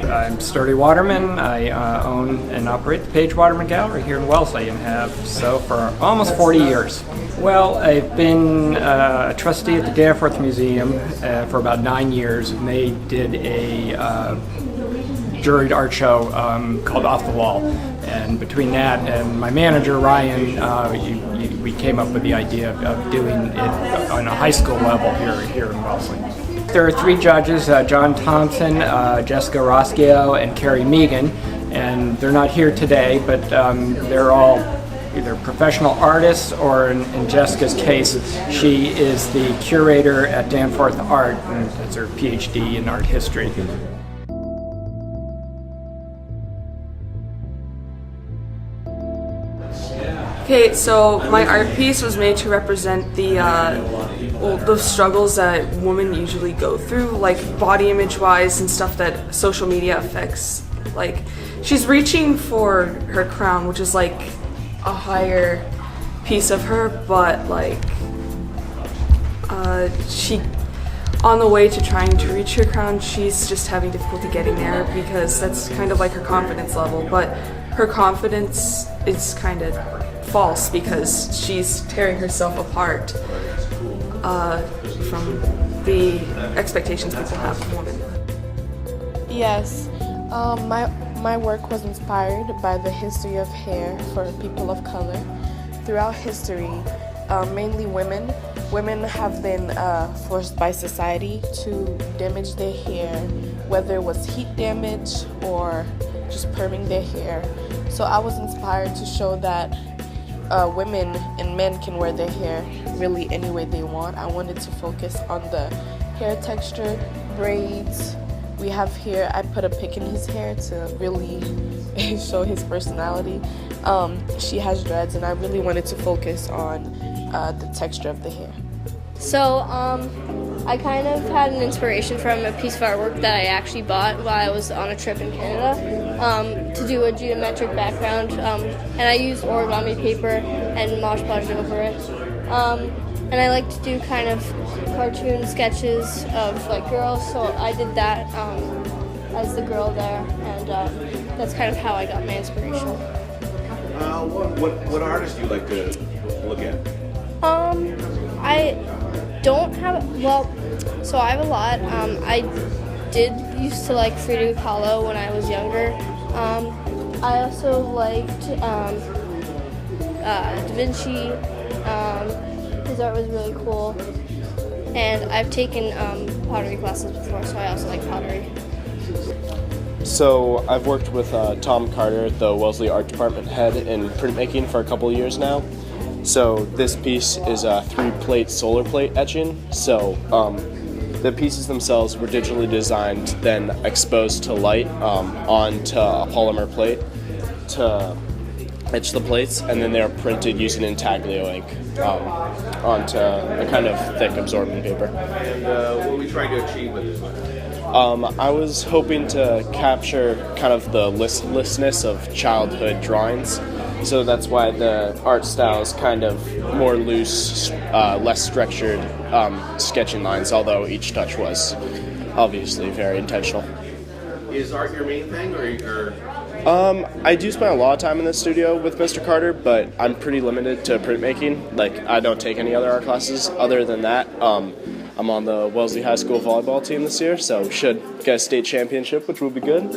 I'm Sturdy Waterman. I own and operate the Page-Waterman Gallery here in Wellesley and have so for almost 40 years. Well, I've been a trustee at the Danforth Museum for about 9 years, and they did a juried art show called Off the Wall. And between that and my manager, Ryan, we came up with the idea of doing it on a high school level here in Wellesley. There are 3 judges, John Thompson, Jessica Roskio, and Carrie Megan, and they're not here today, but they're all either professional artists or in Jessica's case, she is the curator at Danforth Art, and that's her PhD in art history. Okay, so my art piece was made to represent the struggles that women usually go through, like body image-wise and stuff that social media affects. Like, she's reaching for her crown, which is like a higher piece of her, but like she, on the way to trying to reach her crown, she's just having difficulty getting there because that's kind of like her confidence level. But her confidence is kind of false because she's tearing herself apart from the expectations people have of women. Yes, my work was inspired by the history of hair for people of color. Throughout history, mainly women have been forced by society to damage their hair, whether it was heat damage or just perming their hair. So I was inspired to show that women and men can wear their hair really any way they want. I wanted to focus on the hair texture, braids. We have here, I put a pick in his hair to really show his personality. She has dreads, and I really wanted to focus on the texture of the hair. So I kind of had an inspiration from a piece of artwork that I actually bought while I was on a trip in Canada to do a geometric background, and I used origami paper and Mod Podge over it. And I like to do kind of cartoon sketches of like girls, so I did that as the girl there, and that's kind of how I got my inspiration. What artists do you like to look at? I don't have, well, so I have a lot. I did used to like Frida Kahlo when I was younger. I also liked Da Vinci. His art was really cool. And I've taken pottery classes before, so I also like pottery. So I've worked with Tom Carter, the Wellesley Art Department head, in printmaking for a couple of years now. So this piece is a 3-plate solar plate etching. So the pieces themselves were digitally designed, then exposed to light onto a polymer plate to etch the plates, and then they're printed using intaglio ink onto a kind of thick absorbent paper. And what are we trying to achieve with this? I was hoping to capture kind of the listlessness of childhood drawings. So that's why the art style is kind of more loose, less structured sketching lines, although each touch was obviously very intentional. Is art your main thing, or? I do spend a lot of time in the studio with Mr. Carter, but I'm pretty limited to printmaking. Like, I don't take any other art classes. Other than that, I'm on the Wellesley High School volleyball team this year, so should get a state championship, which will be good.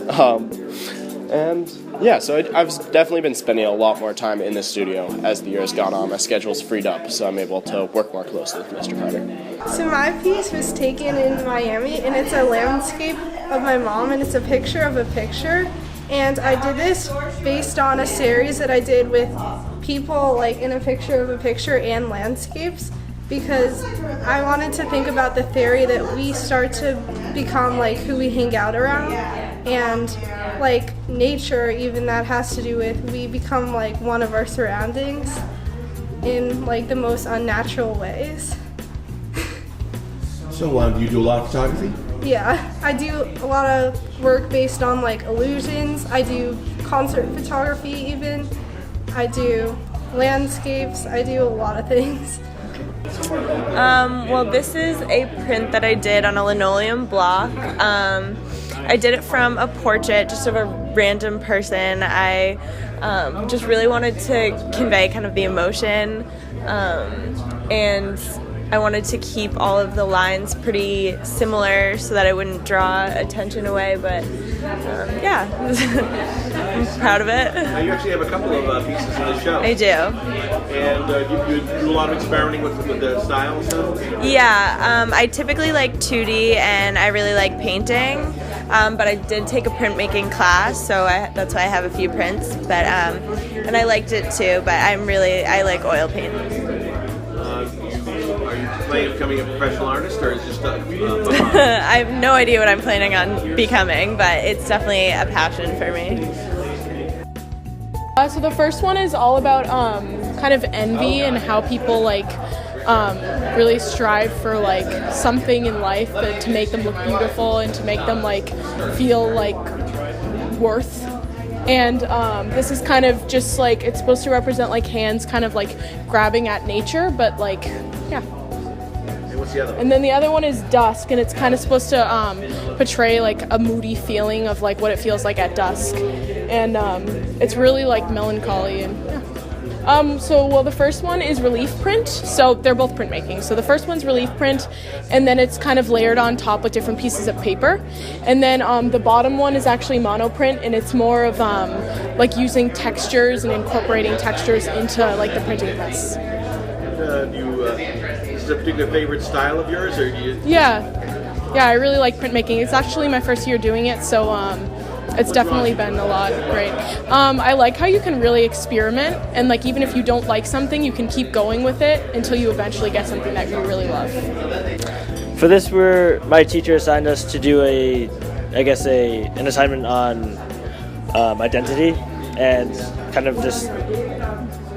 And yeah, so I've definitely been spending a lot more time in the studio as the year has gone on. My schedule's freed up, so I'm able to work more closely with Mr. Carter. So my piece was taken in Miami, and it's a landscape of my mom, and it's a picture of a picture. And I did this based on a series that I did with people like in a picture of a picture and landscapes, because I wanted to think about the theory that we start to become like who we hang out around, and like nature, even that has to do with we become like one of our surroundings in like the most unnatural ways. So do you do a lot of photography? Yeah, I do a lot of work based on like illusions. I do concert photography even. I do landscapes. I do a lot of things. Well, this is a print that I did on a linoleum block. I did it from a portrait, just of a random person. I just really wanted to convey kind of the emotion, and I wanted to keep all of the lines pretty similar so that I wouldn't draw attention away, but yeah, I'm proud of it. Now you actually have a couple of pieces in the show. I do. And you do a lot of experimenting with the style and stuff? Yeah, I typically like 2D and I really like painting, but I did take a printmaking class, so that's why I have a few prints, but and I liked it too, but I like oil paint. Are you planning on becoming a professional artist, or is it just fun? I have no idea what I'm planning on becoming, but it's definitely a passion for me. So the first one is all about kind of envy and how people really strive for something in life to make them look beautiful and to make them feel worth. And this is kind of just it's supposed to represent hands kind of grabbing at nature, but yeah. And what's the other one? And then the other one is dusk, and it's kind of supposed to portray a moody feeling of what it feels like at dusk, and it's really melancholy and yeah. So the first one is relief print, so they're both printmaking. So the first one's relief print, and then it's kind of layered on top with different pieces of paper, and then the bottom one is actually monoprint, and it's more of using textures and incorporating textures into the printing press. Is this a particular favorite style of yours, or do you? Yeah, I really like printmaking. It's actually my first year doing it, so it's definitely been a lot great. I like how you can really experiment, and even if you don't like something, you can keep going with it until you eventually get something that you really love. For this, my teacher assigned us to do an assignment on identity, and kind of just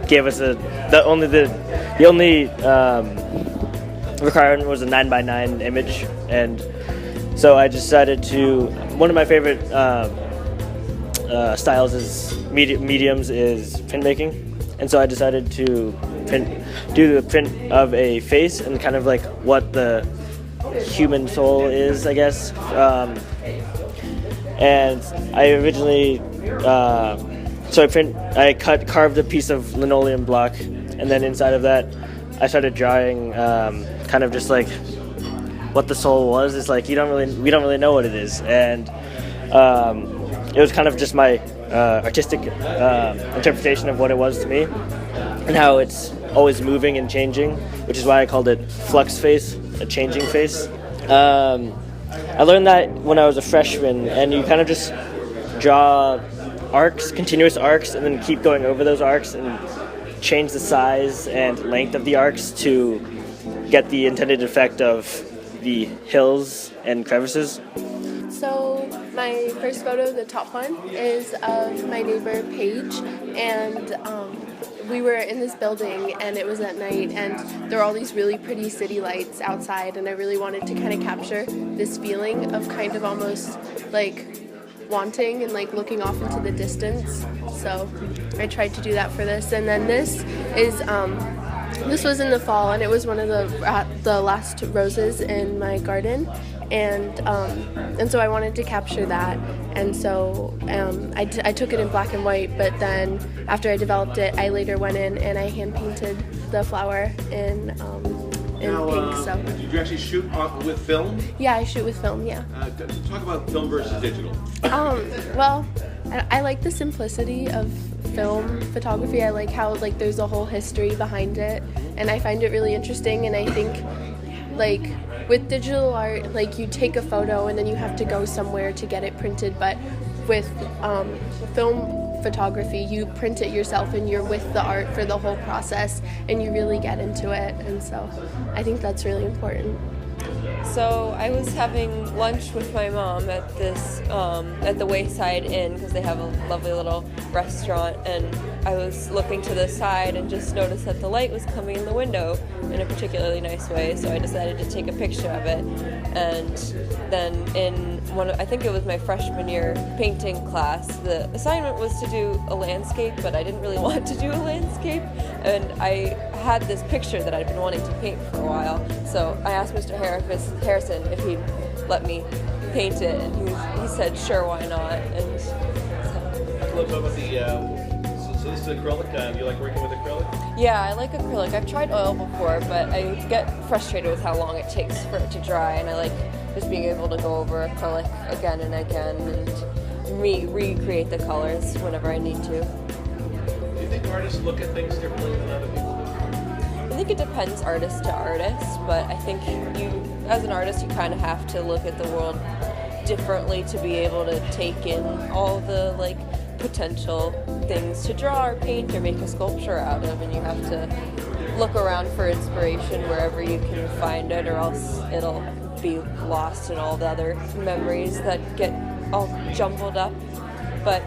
gave us the only requirement was a 9x9 image, and so I decided to. One of my favorite styles is mediums is printmaking, and so I decided to do the print of a face and kind of what the human soul is, I guess. And I originally I carved a piece of linoleum block, and then inside of that I started drawing kind of just what the soul was. It's we don't really know what it is, and it was kind of just my artistic interpretation of what it was to me, and how it's always moving and changing, which is why I called it flux face, a changing face. I learned that when I was a freshman, and you kind of just draw arcs, continuous arcs, and then keep going over those arcs and change the size and length of the arcs to get the intended effect of the hills and crevices. So my first photo, the top one, is of my neighbor Paige, and we were in this building and it was at night, and there were all these really pretty city lights outside, and I really wanted to kind of capture this feeling of kind of almost wanting and looking off into the distance. So I tried to do that for this, and then this is this was in the fall, and it was one of the last roses in my garden, and so I wanted to capture that, and so I took it in black and white, but then after I developed it, I later went in and I hand painted the flower in pink. So did you actually shoot with film? Yeah, I shoot with film. Yeah. Talk about film versus digital. Well, I like the simplicity of film photography. I like how there's a whole history behind it, and I find it really interesting. And I think with digital art, you take a photo and then you have to go somewhere to get it printed, but with film photography, you print it yourself and you're with the art for the whole process and you really get into it, and so I think that's really important. So I was having lunch with my mom at this at the Wayside Inn because they have a lovely little restaurant, and I was looking to the side and just noticed that the light was coming in the window in a particularly nice way. So I decided to take a picture of it, and then in I think it was my freshman year painting class, the assignment was to do a landscape, but I didn't really want to do a landscape, and I had this picture that I'd been wanting to paint for a while. So I asked Mr. Harrison if he'd let me paint it, and he said sure, why not. And so. A little bit about the so this is acrylic. Do you like working with acrylic? Yeah, I like acrylic. I've tried oil before, but I get frustrated with how long it takes for it to dry, and I like just being able to go over acrylic again and again and recreate the colors whenever I need to. Do you think artists look at things differently than other people? I think it depends artist to artist, but I think as an artist, you kind of have to look at the world differently to be able to take in all the potential things to draw or paint or make a sculpture out of, and you have to look around for inspiration wherever you can find it, or else it'll be lost in all the other memories that get all jumbled up. But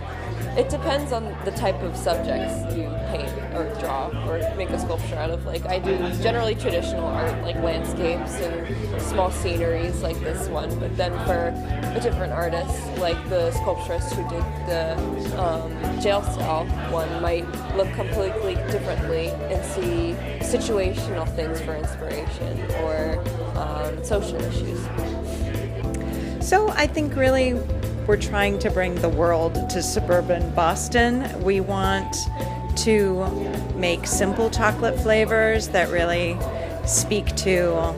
it depends on the type of subjects you paint or draw or make a sculpture out of. I do generally traditional art, like landscapes and small sceneries like this one, but then for a different artist, like the sculpturist who did the jail cell one, might look completely differently and see situational things for inspiration or social issues. So I think really we're trying to bring the world to suburban Boston. We want to make simple chocolate flavors that really speak to,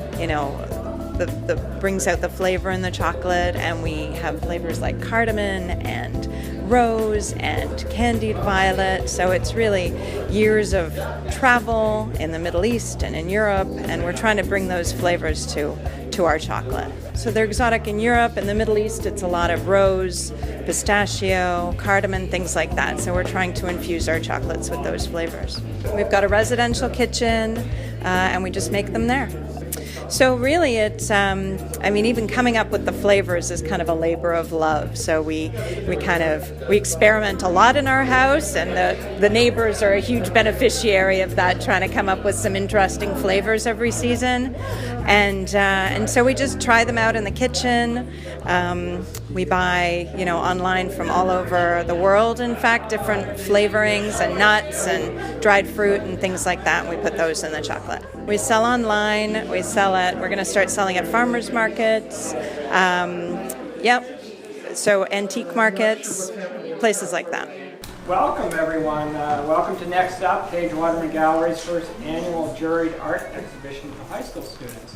the brings out the flavor in the chocolate, and we have flavors like cardamom and rose and candied violet. So it's really years of travel in the Middle East and in Europe, and we're trying to bring those flavors to our chocolate. So they're exotic in Europe. In the Middle East, it's a lot of rose, pistachio, cardamom, things like that. So we're trying to infuse our chocolates with those flavors. We've got a residential kitchen, and we just make them there. So really it's, even coming up with the flavors is kind of a labor of love. So we experiment a lot in our house, and the neighbors are a huge beneficiary of that, trying to come up with some interesting flavors every season. And so we just try them out in the kitchen. We buy, online from all over the world, in fact, different flavorings and nuts and dried fruit and things like that. And we put those in the chocolate. We sell online. We're going to start selling at farmers markets. So antique markets, places like that. Welcome, everyone. Welcome to Next Up, Page-Waterman Gallery's first annual juried art exhibition for high school students.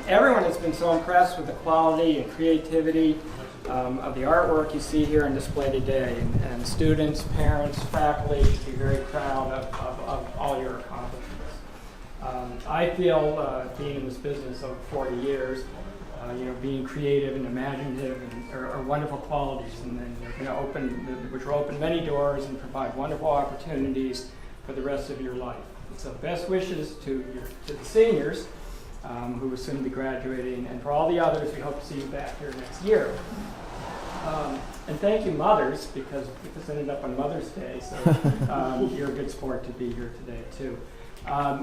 Everyone has been so impressed with the quality and creativity of the artwork you see here on display today. And students, parents, faculty should be very proud of all your accomplishments. I feel, being in this business over 40 years, being creative and imaginative are wonderful qualities, and then which will open many doors and provide wonderful opportunities for the rest of your life. So best wishes to the seniors who will soon be graduating, and for all the others, we hope to see you back here next year. And thank you, mothers, because this ended up on Mother's Day, so you're a good sport to be here today, too.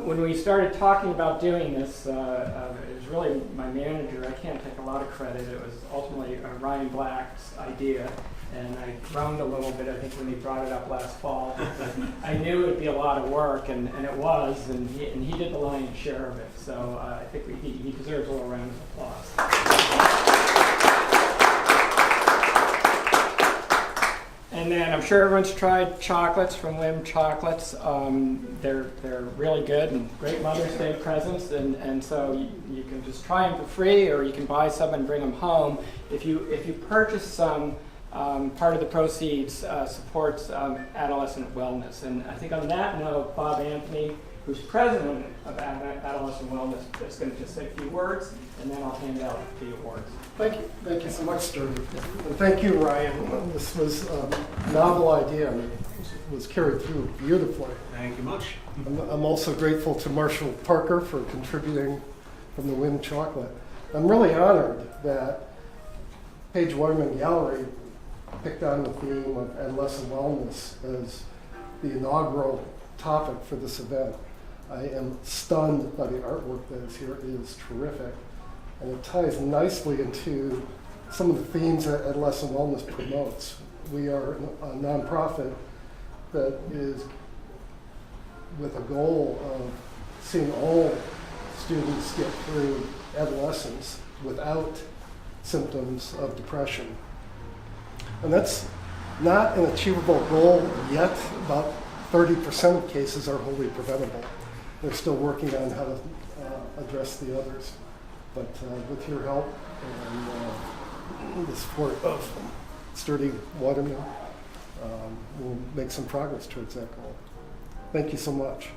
When we started talking about doing this, it was really my manager. I can't take a lot of credit. It was ultimately Ryan Black's idea, and I groaned a little bit, I think, when he brought it up last fall. I knew it would be a lot of work, and it was, and he did the lion's share of it. So I think he deserves a little round of applause. And then I'm sure everyone's tried chocolates from Lim Chocolates. They're really good and great Mother's Day presents, and so you can just try them for free, or you can buy some and bring them home. If you purchase some, part of the proceeds supports adolescent wellness. And I think on that note, Bob Anthony, who's president of Adolescent Wellness, is going to just say a few words, and then I'll hand out the awards. Thank you so much, Sturdy. And thank you, Ryan. This was a novel idea, and it was carried through beautifully. Thank you much. I'm also grateful to Marshall Parker for contributing from the Wim Chocolate. I'm really honored that Page-Waterman Gallery picked on the theme of adolescent wellness as the inaugural topic for this event. I am stunned by the artwork that is here. It is terrific, and it ties nicely into some of the themes that adolescent wellness promotes. We are a nonprofit that is with a goal of seeing all students get through adolescence without symptoms of depression. And that's not an achievable goal yet. About 30% of cases are wholly preventable. They're still working on how to address the others. But with your help and the support of Sturdy Waterman, we'll make some progress towards that goal. Thank you so much.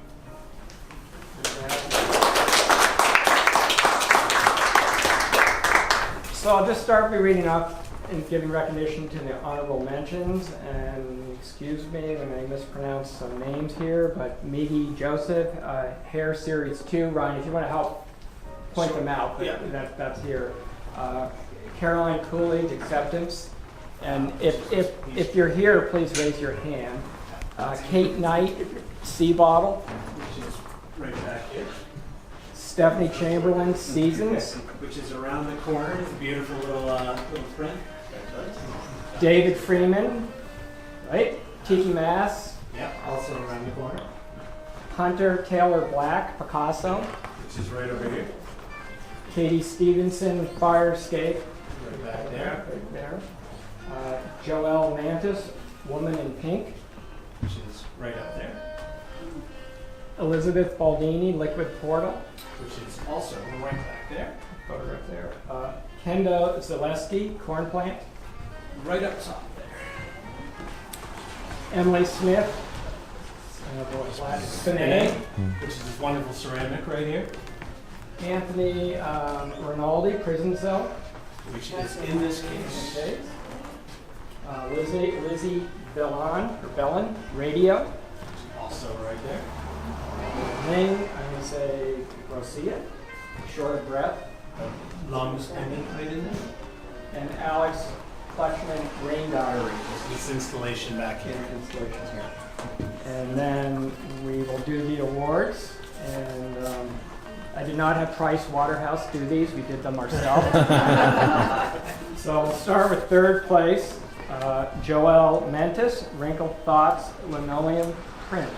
So I'll just start by reading up and giving recognition to the honorable mentions. And excuse me when I mispronounce some names here, but Miggy Joseph, Hair Series 2. Ryan, if you want to help point them out, but yeah. That's here. Caroline Coolidge, Acceptance. And if you're here, please raise your hand. Kate Knight, Sea Bottle. Which is right back here. Stephanie Chamberlain, Seasons. Which is around the corner. It's a beautiful little print. David Freeman, right? Tiki Mass. Yeah, also around the corner. Hunter Taylor Black, Picasso. Which is right over here. Katie Stevenson, Firescape. Right back there. Right there. Joelle Mantis, Woman in Pink. Which is right up there. Elizabeth Baldini, Liquid Portal. Which is also right back there. Photograph there. Kenda Zaleski, Corn Plant. Right up top there. Emily Smith, Spinay. Which is this wonderful ceramic right here. Anthony Rinaldi, Prison Cell. Which is in this case. Okay. Lizzie Bellon, Radio. Also right there. Ling, I'm going to say Rosia, Short of Breath. Longest pendant right in there. And Alex Fleischman, Rain Diary. This installation back here. Installation here. And then we will do the awards. And I did not have Price Waterhouse do these. We did them ourselves. So we'll start with third place. Joelle Mentis, Wrinkled Thoughts, Linoleum Print.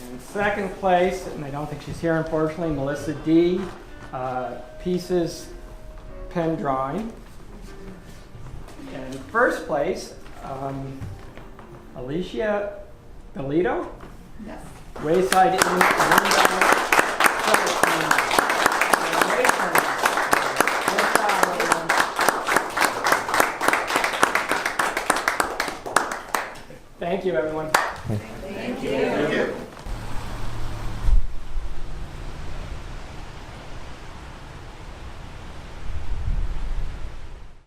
And second place, and I don't think she's here unfortunately, Melissa D. Pieces Pen Drawing. And first place, Alicia Belito. Yes. Wayside Inn. Thank you, everyone. Thank you.